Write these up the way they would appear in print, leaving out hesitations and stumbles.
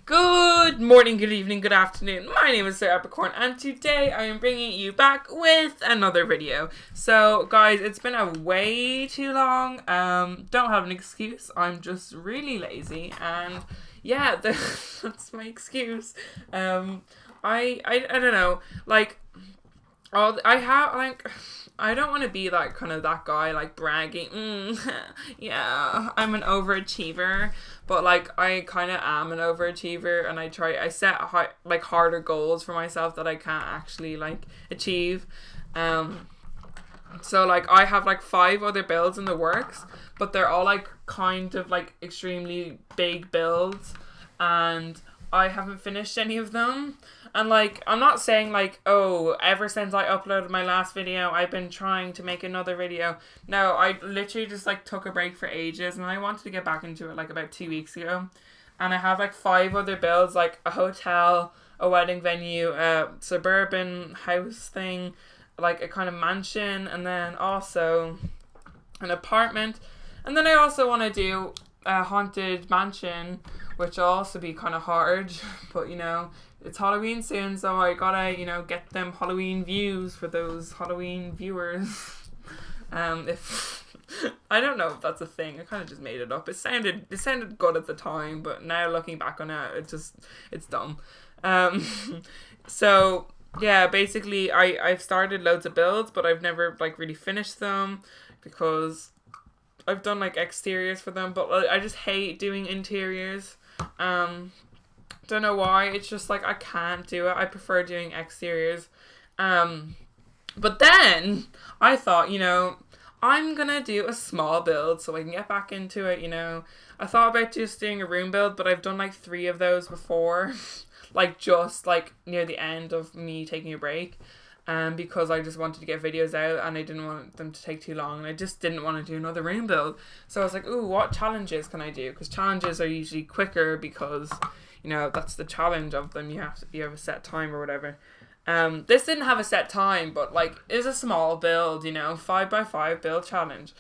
Good morning, good evening, good afternoon. My name is SirEpicorn, and today I am bringing you back with another video. So, guys, it's been a way too long. Don't have an excuse. I'm just really lazy, and yeah, that's my excuse. I don't know. Like, I don't want to be like kind of that guy like bragging. Yeah, I'm an overachiever. But like I kind of am an overachiever, and I set harder goals for myself that I can't actually like achieve. So like I have like 5 other builds in the works, but they're all like kind of like extremely big builds, and I haven't finished any of them. And like I'm not saying like, oh, ever since I uploaded my last video I've been trying to make another video. No, I literally just like took a break for ages, and I wanted to get back into it like about 2 weeks ago. And I have like 5 other builds, like a hotel, a wedding venue, a suburban house thing, like a kind of mansion, and then also an apartment. And then I also want to do a haunted mansion, which will also be kind of hard, but you know, it's Halloween soon, so I gotta, you know, get them Halloween views for those Halloween viewers. If I don't know if that's a thing, I kind of just made it up. It sounded good at the time, but now looking back on it, it's dumb. So yeah, basically I've started loads of builds, but I've never like really finished them because I've done like exteriors for them, but I just hate doing interiors. Don't know why. It's just like I can't do it. I prefer doing exteriors. But then I thought, you know, I'm gonna do a small build so I can get back into it, you know. I thought about just doing a room build, but I've done like 3 of those before. Like just like near the end of me taking a break. Because I just wanted to get videos out and I didn't want them to take too long, and I just didn't want to do another room build. So I was like, ooh, what challenges can I do? Because challenges are usually quicker because, you know, that's the challenge of them. You have a set time or whatever. This didn't have a set time, but like it was a small build, you know, 5x5 build challenge.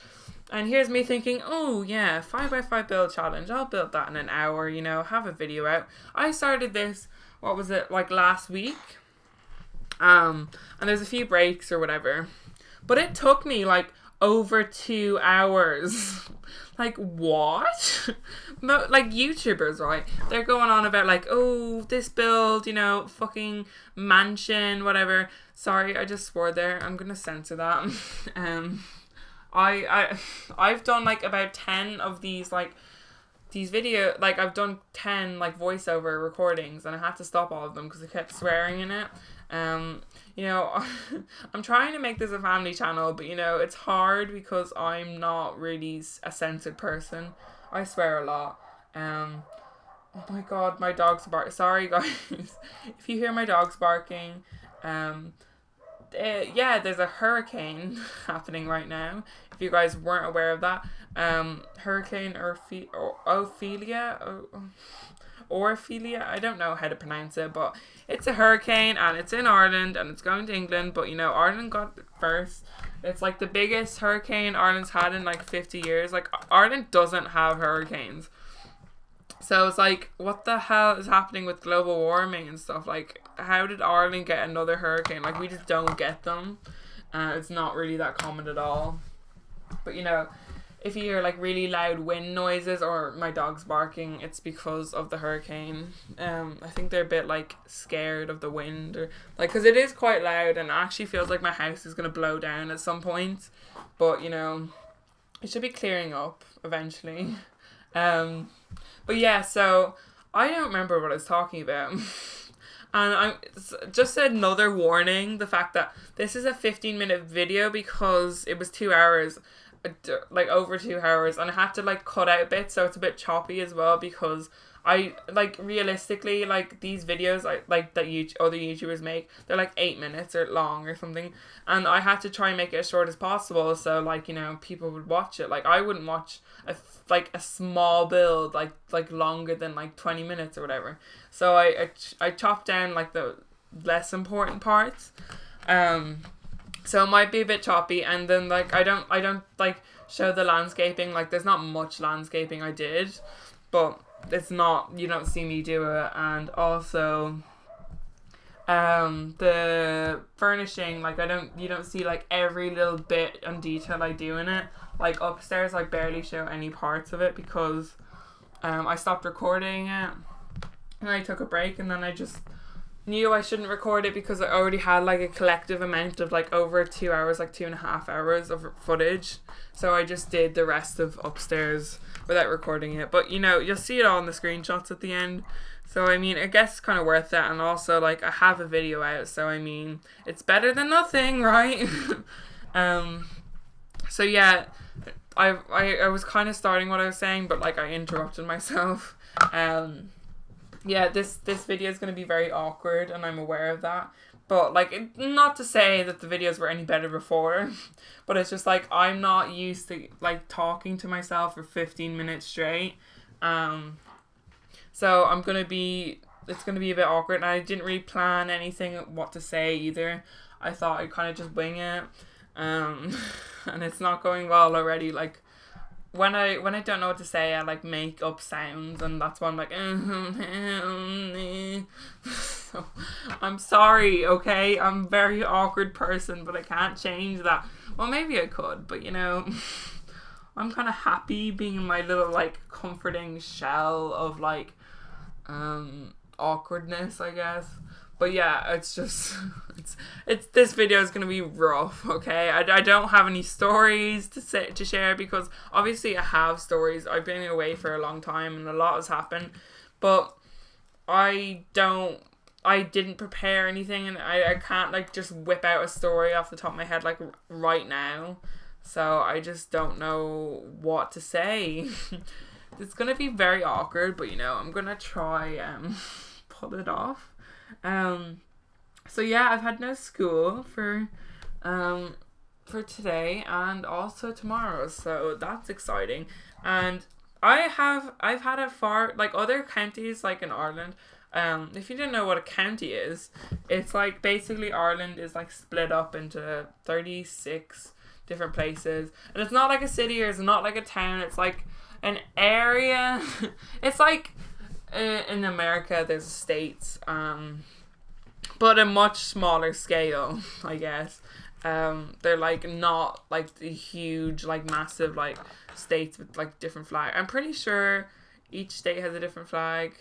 And here's me thinking, oh yeah, 5x5 build challenge. I'll build that in an hour, you know, have a video out. I started this, what was it, like last week? And there's a few breaks or whatever, but it took me like over 2 hours. Like what? Like YouTubers, right? They're going on about like, oh, this build, you know, fucking mansion, whatever. Sorry, I just swore there. I'm gonna censor that. I've done like about 10 of these like these video, like I've done 10 like voiceover recordings, and I had to stop all of them because I kept swearing in it. You know, I'm trying to make this a family channel, but you know, it's hard because I'm not really a censored person. I swear a lot. Oh my god, my dog's barking. Sorry guys, if you hear my dogs barking. Yeah, there's a hurricane happening right now. If you guys weren't aware of that, Hurricane Orphelia, I don't know how to pronounce it, but it's a hurricane and it's in Ireland and it's going to England, but you know, Ireland got it first. It's like the biggest hurricane Ireland's had in like 50 years. Like Ireland doesn't have hurricanes. So it's like, what the hell is happening with global warming and stuff? Like, how did Ireland get another hurricane? Like, we just don't get them. It's not really that common at all. But you know, if you hear like really loud wind noises or my dog's barking, it's because of the hurricane. I think they're a bit like scared of the wind, or like, because it is quite loud and it actually feels like my house is going to blow down at some point. But you know, it should be clearing up eventually. But yeah, so I don't remember what I was talking about. And I just another warning, the fact that this is a 15-minute video because it was 2 hours, like over 2 hours, and I had to like cut out bits, so it's a bit choppy as well, because I like realistically, like these videos like that other YouTubers make, they're like 8 minutes or long or something, and I had to try and make it as short as possible, so like, you know, people would watch it. Like I wouldn't watch a small build like longer than like 20 minutes or whatever. So I chopped down like the less important parts. So it might be a bit choppy, and then like I don't like show the landscaping. Like there's not much landscaping I did, but it's not, you don't see me do it. And also the furnishing, like you don't see like every little bit and detail I do in it. Like upstairs I barely show any parts of it because I stopped recording it and I took a break, and then I just knew I shouldn't record it because I already had like a collective amount of like over 2 hours, like 2.5 hours of footage. So I just did the rest of upstairs without recording it. But you know, you'll see it all in the screenshots at the end. So I mean, I guess it's kind of worth that. And also, like, I have a video out, so I mean, it's better than nothing, right? So yeah, I was kind of starting what I was saying, but like I interrupted myself. Yeah, this video is going to be very awkward, and I'm aware of that. But like, not to say that the videos were any better before, but it's just like I'm not used to like talking to myself for 15 minutes straight. So it's going to be a bit awkward, and I didn't really plan anything what to say either. I thought I'd kind of just wing it. And it's not going well already. Like when I don't know what to say, I like make up sounds, and that's why I'm like so, I'm sorry, okay? I'm a very awkward person, but I can't change that. Well, maybe I could, but you know, I'm kind of happy being in my little like comforting shell of like awkwardness, I guess. But yeah, it's just it's this video is gonna be rough, okay? I don't have any stories to share because obviously I have stories. I've been away for a long time and a lot has happened, but I didn't prepare anything, and I can't like just whip out a story off the top of my head like right now. So I just don't know what to say. It's gonna be very awkward, but you know, I'm gonna try pull it off. So yeah, I've had no school for today and also tomorrow, so that's exciting. And I've had it far, like other counties like in Ireland. If you didn't know what a county is, it's like basically Ireland is like split up into 36 different places, and it's not like a city or it's not like a town. It's like an area. It's like in America there's states, but a much smaller scale, I guess. They're like not like the huge like massive like states with like different flag. I'm pretty sure each state has a different flag.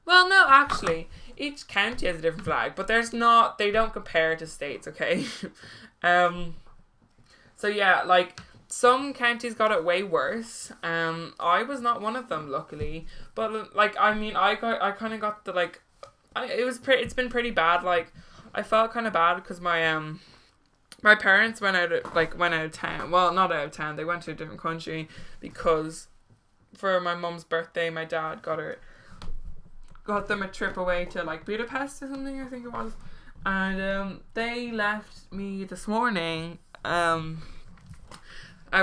Well, no, actually, each county has a different flag, but they don't compare to states, okay? So yeah, like some counties got it way worse. I was not one of them, luckily. But like, I mean, I kind of got the like, it's been pretty bad. Like, I felt kind of bad because my parents went out of town. Well, not out of town. They went to a different country because for my mum's birthday, my dad got them a trip away to like Budapest or something, I think it was. And they left me this morning.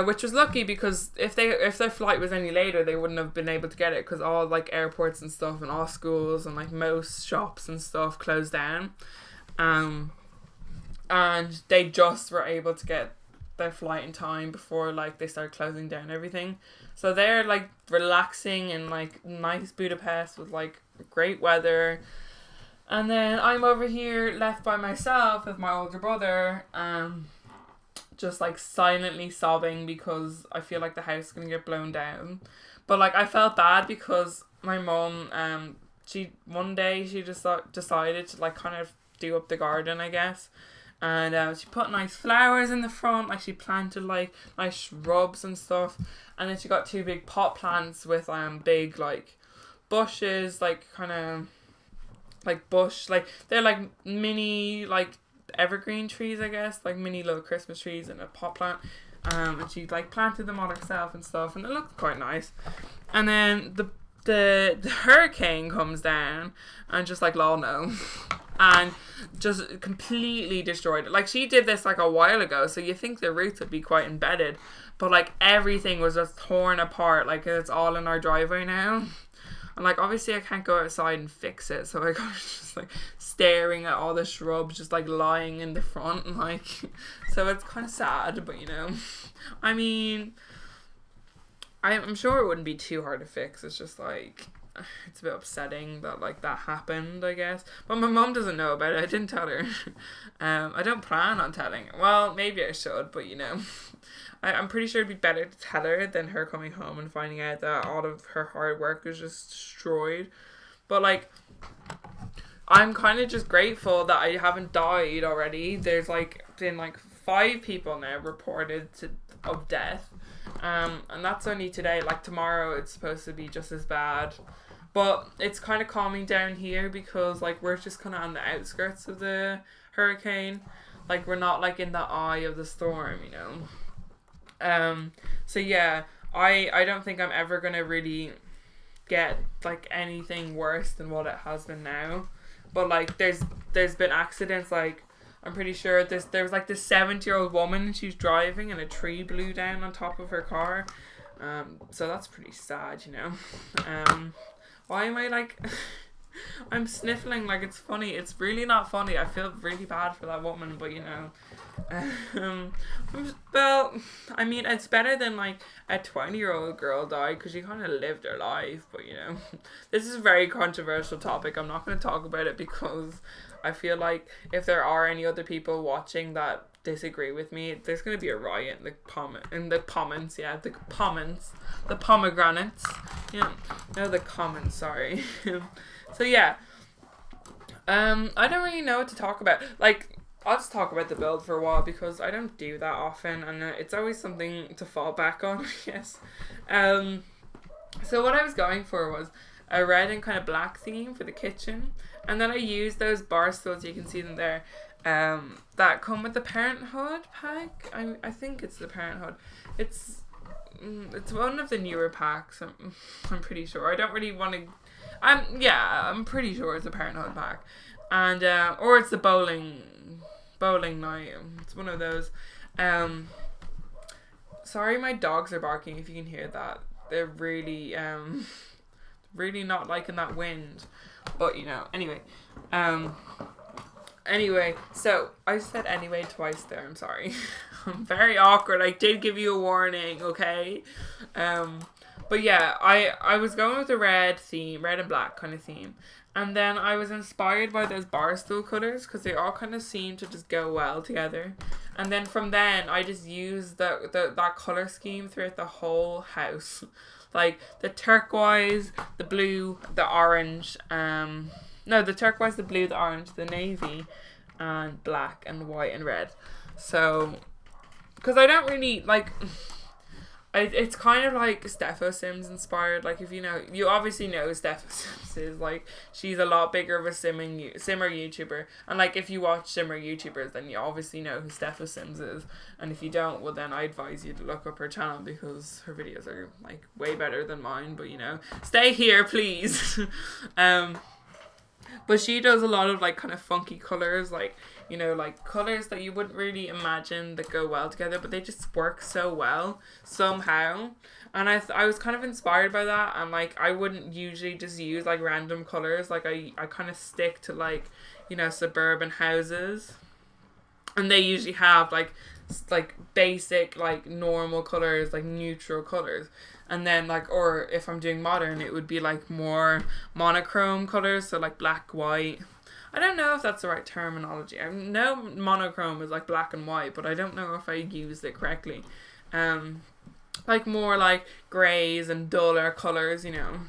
Which was lucky because if their flight was any later, they wouldn't have been able to get it because all like airports and stuff and all schools and like most shops and stuff closed down. And they just were able to get their flight in time before like they started closing down everything. So they're like relaxing in like nice Budapest with like great weather. And then I'm over here left by myself with my older brother, just like silently sobbing because I feel like the house is gonna get blown down. But like I felt bad because my mom one day she just decided to like kind of do up the garden, I guess. And she put nice flowers in the front, like she planted like nice shrubs and stuff. And then she got 2 big pot plants with big like bushes, like kind of like bush, like they're like mini like evergreen trees, I guess, like mini little Christmas trees in a pot plant. And she like planted them all herself and stuff, and it looked quite nice. And then the hurricane comes down and just like lol no, and just completely destroyed it. Like she did this like a while ago, so you think the roots would be quite embedded, but like everything was just torn apart. Like it's all in our driveway now. And like obviously I can't go outside and fix it, so I got just like staring at all the shrubs just like lying in the front, and like so it's kind of sad, but you know, I mean, I'm sure it wouldn't be too hard to fix. It's just like it's a bit upsetting that like that happened, I guess. But my mom doesn't know about it. I didn't tell her. I don't plan on telling her. Well, maybe I should, but you know, I'm pretty sure it'd be better to tell her than her coming home and finding out that all of her hard work was just destroyed. But like, I'm kind of just grateful that I haven't died already. There's like been like 5 people now reported of death. And that's only today. Like tomorrow it's supposed to be just as bad. But it's kind of calming down here because like we're just kind of on the outskirts of the hurricane. Like we're not like in the eye of the storm, you know. So yeah, I don't think I'm ever gonna really get like anything worse than what it has been now. But like there's been accidents, like I'm pretty sure there was like this 70-year-old woman, she was driving and a tree blew down on top of her car. So that's pretty sad, you know. Why am I like I'm sniffling like it's funny. It's really not funny. I feel really bad for that woman, but you know. Well, I mean, it's better than like a 20-year-old girl died because she kind of lived her life, but you know. This is a very controversial topic. I'm not going to talk about it because I feel like if there are any other people watching that disagree with me, there's going to be a riot in the pomegranates. Yeah, no, the comments, sorry. So yeah, I don't really know what to talk about. Like, I'll just talk about the build for a while because I don't do that often, and it's always something to fall back on, I guess. So what I was going for was a red and kind of black theme for the kitchen, and then I used those bar stools, you can see them there, that come with the Parenthood pack. I think it's the Parenthood. It's one of the newer packs. I'm pretty sure. I don't really want to. I'm pretty sure it's a Parenthood pack, and or it's the bowling night. It's one of those. Sorry, my dogs are barking. If you can hear that, they're really really not liking that wind. But you know, anyway. Anyway, so I said anyway twice there. I'm sorry. I'm very awkward. I did give you a warning, okay? But yeah, I was going with the red theme, red and black kind of theme. And then I was inspired by those bar stool colours because they all kind of seem to just go well together. And then from then, I just used that colour scheme throughout the whole house. Like the turquoise, the blue, the orange, no, the turquoise, the blue, the orange, the navy, and black and white and red. So, because I don't really, like, it's kind of like Stepho Sims inspired. Like, if you know, you obviously know Stepho Sims is, like, she's a lot bigger of a simmer YouTuber. And, like, if you watch simmer YouTubers, then you obviously know who Stepho Sims is. And if you don't, well, then I advise you to look up her channel because her videos are, like, way better than mine. But, you know, stay here, please. But she does a lot of like kind of funky colours, like, you know, like colours that you wouldn't really imagine that go well together, but they just work so well somehow. And I was kind of inspired by that, and like I wouldn't usually just use like random colours. Like I kind of stick to like, you know, suburban houses, and they usually have like basic like normal colours, like neutral colours. And then like, or if I'm doing modern, it would be like more monochrome colours, so like black, white. I don't know if that's the right terminology. I know monochrome is like black and white, but I don't know if I used it correctly. Like more like greys and duller colours, you know.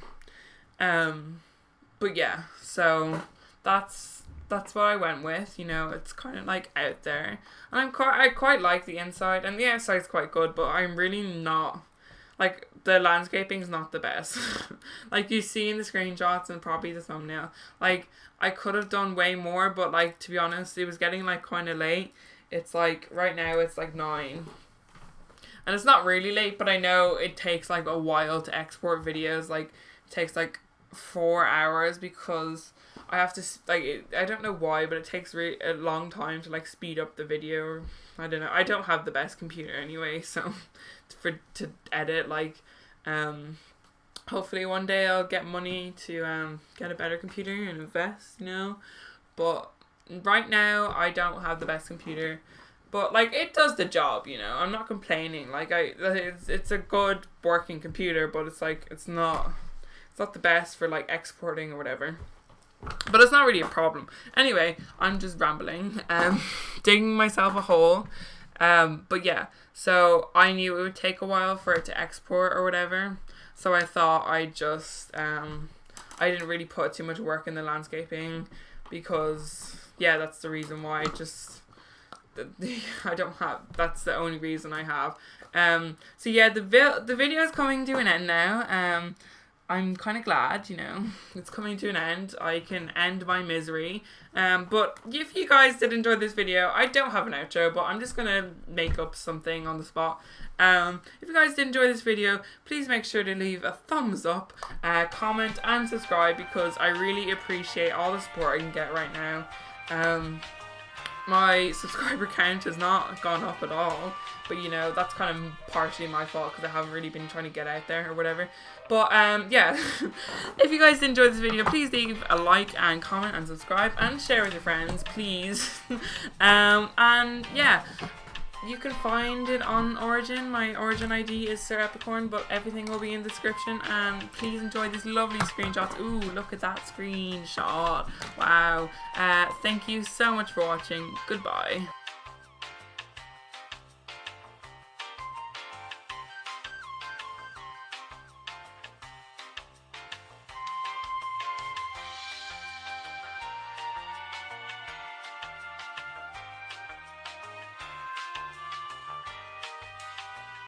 But yeah, so that's what I went with, you know. It's kind of like out there, and I quite like the inside, and the outside's quite good, but I'm really not. Like, the landscaping's not the best. Like, you see in the screenshots and probably the thumbnail. Like, I could have done way more, but, like, to be honest, it was getting, like, kind of late. It's, like, right now it's, like, 9. And it's not really late, but I know it takes, like, a while to export videos. Like, it takes, like, 4 hours because I have to, like, I don't know why, but it takes a long time to, like, speed up the video. I don't know. I don't have the best computer anyway, so to edit, like, hopefully one day I'll get money to get a better computer and invest, you know. But right now I don't have the best computer, but like it does the job, you know. I'm not complaining. Like it's a good working computer, but it's like it's not It's not the best for like exporting or whatever. But it's not really a problem. Anyway, I'm just rambling, digging myself a hole. But yeah, so I knew it would take a while for it to export or whatever. So I thought I didn't really put too much work in the landscaping because, yeah, that's the reason why. That's the only reason I have. So yeah, the video is coming to an end now. I'm kind of glad, you know, it's coming to an end. I can end my misery. But if you guys did enjoy this video, I don't have an outro, but I'm just going to make up something on the spot. If you guys did enjoy this video, please make sure to leave a thumbs up, comment and subscribe, because I really appreciate all the support I can get right now. My subscriber count has not gone up at all, but you know, that's kind of partially my fault because I haven't really been trying to get out there or whatever. But yeah, if you guys enjoyed this video, please leave a like and comment and subscribe and share with your friends, please. And yeah, you can find it on Origin. My Origin ID is SirEpicorn, but everything will be in the description. And please enjoy these lovely screenshots. Ooh, look at that screenshot. Wow. Thank you so much for watching. Goodbye.